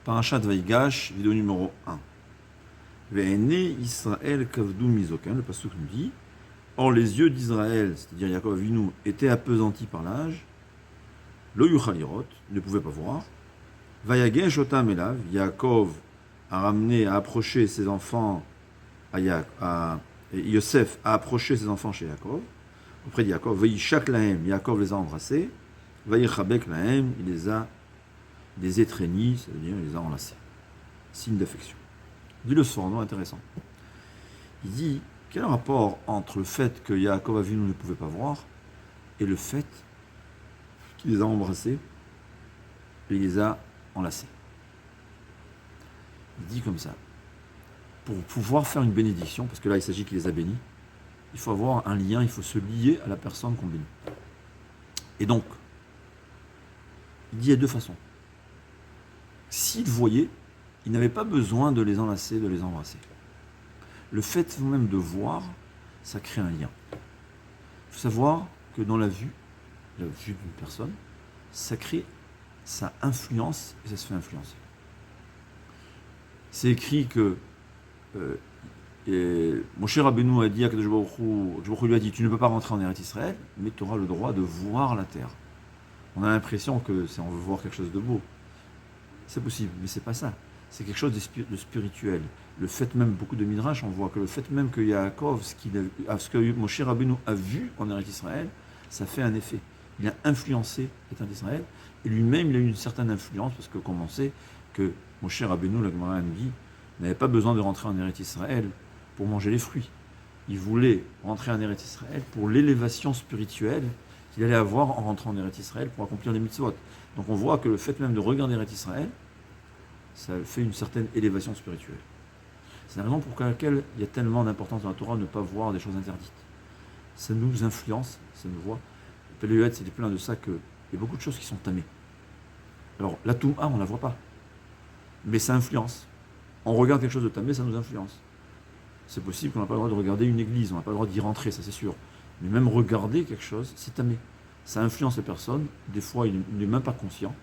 Parashat Vaïgash, vidéo numéro 1. Ve'ene Israël kavdu mizokan, le pasuk nous dit, or les yeux d'Israël, c'est-à-dire Yaakov Avinu, étaient appesantis par l'âge, lo yuchalirot, ne pouvait pas voir, Vayagesh otam elav, Yaakov a ramené, a approché ses enfants, et Yosef a approché ses enfants chez Yaakov, auprès de Yaakov, Vaïchak lahem, Yaakov les a embrassés, Vaïchabek lahem, il les étreignit, c'est-à-dire il les a enlacés. Signe d'affection. Dit le Sforno, intéressant. Il dit, quel est le rapport entre le fait que Yaakov Avinu ne pouvait pas voir et le fait qu'il les a embrassés et il les a enlacés? Il dit comme ça, pour pouvoir faire une bénédiction, parce que là il s'agit qu'il les a bénis, il faut avoir un lien, il faut se lier à la personne qu'on bénit. Et donc, il dit il y a deux façons. S'il voyait, il n'avait pas besoin de les enlacer, de les embrasser. Le fait même de voir, ça crée un lien. Il faut savoir que dans la vue d'une personne, ça crée, ça influence et ça se fait influencer. C'est écrit que Moshe Rabbeinu a dit à Kadosh Baruch Hu, lui a dit, tu ne peux pas rentrer en Eretz Israël, mais tu auras le droit de voir la terre. On a l'impression que on veut voir quelque chose de beau. C'est possible, mais c'est pas ça. C'est quelque chose de spirituel. Le fait même, beaucoup de Midrash, on voit que le fait même que Yaakov, ce que Moshe Rabbeinu a vu en Eretz Israël, ça fait un effet. Il a influencé l'État d'Israël, et lui-même, il a eu une certaine influence, parce que comme on sait que Moshe Rabbeinu, la Gemara nous dit, n'avait pas besoin de rentrer en Eretz Israël pour manger les fruits. Il voulait rentrer en Eretz Israël pour l'élévation spirituelle qu'il allait avoir en rentrant en Eretz Israël pour accomplir les mitzvot. Donc on voit que le fait même de regarder Eretz Israël, ça fait une certaine élévation spirituelle. C'est la raison pour laquelle il y a tellement d'importance dans la Torah de ne pas voir des choses interdites. Ça nous influence, ça nous voit. Le Péléuet, c'est plein de ça qu'il y a beaucoup de choses qui sont tamées. Alors la Touma, on ne la voit pas. Mais ça influence. On regarde quelque chose de tamé, ça nous influence. C'est possible qu'on n'a pas le droit de regarder une église, on n'a pas le droit d'y rentrer, ça c'est sûr. Mais même regarder quelque chose, c'est tamé. Ça influence les personnes, des fois il n'est même pas conscient,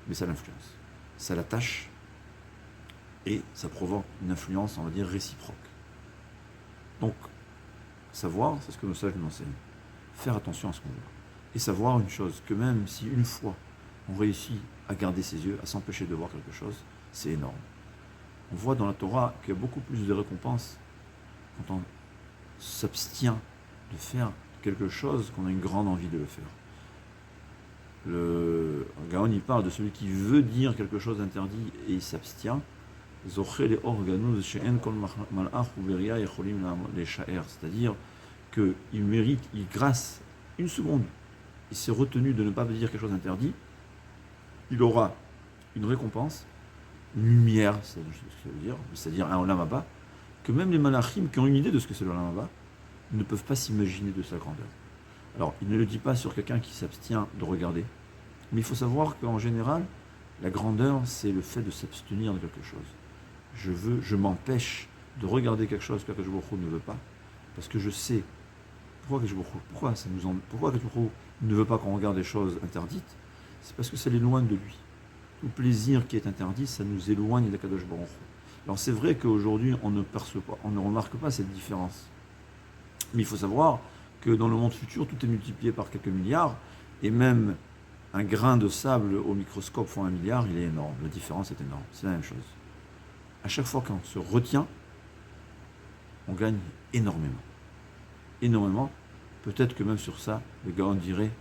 mais ça l'influence. Ça l'attache et ça provoque une influence, on va dire, réciproque. Donc, savoir, c'est ce que nos sages nous enseignent. Faire attention à ce qu'on voit. Et savoir une chose, que même si une fois on réussit à garder ses yeux, à s'empêcher de voir quelque chose, c'est énorme. On voit dans la Torah qu'il y a beaucoup plus de récompenses quand on s'abstient de faire quelque chose qu'on a une grande envie de le faire. Le Gaon, il parle de celui qui veut dire quelque chose d'interdit et il s'abstient. C'est-à-dire qu'il mérite, grâce une seconde, il s'est retenu de ne pas dire quelque chose d'interdit, il aura une récompense, une lumière, c'est ce que ça veut dire, c'est-à-dire un olam haba, que même les malachim qui ont une idée de ce que c'est le olam haba ne peuvent pas s'imaginer de sa grandeur. Alors, il ne le dit pas sur quelqu'un qui s'abstient de regarder, mais il faut savoir qu'en général, la grandeur, c'est le fait de s'abstenir de quelque chose. Je m'empêche de regarder quelque chose que Kadosh Baruch Hu ne veut pas, parce que je sais pourquoi Kadosh Baruch Hu ne veut pas qu'on regarde des choses interdites. C'est parce que ça l'éloigne de lui. Tout plaisir qui est interdit, ça nous éloigne d'Akadosh Baruch Hu. Alors c'est vrai qu'aujourd'hui, on ne perçoit pas, on ne remarque pas cette différence. Mais il faut savoir que dans le monde futur, tout est multiplié par quelques milliards, et même un grain de sable au microscope fois 1 milliard, il est énorme. La différence est énorme. C'est la même chose. À chaque fois qu'on se retient, on gagne énormément. Énormément. Peut-être que même sur ça, le Gaon dirait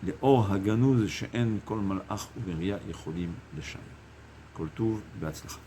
les or haganuz she'en kol malach uberia yecholim leshay. Kol tuv be'atzlacha.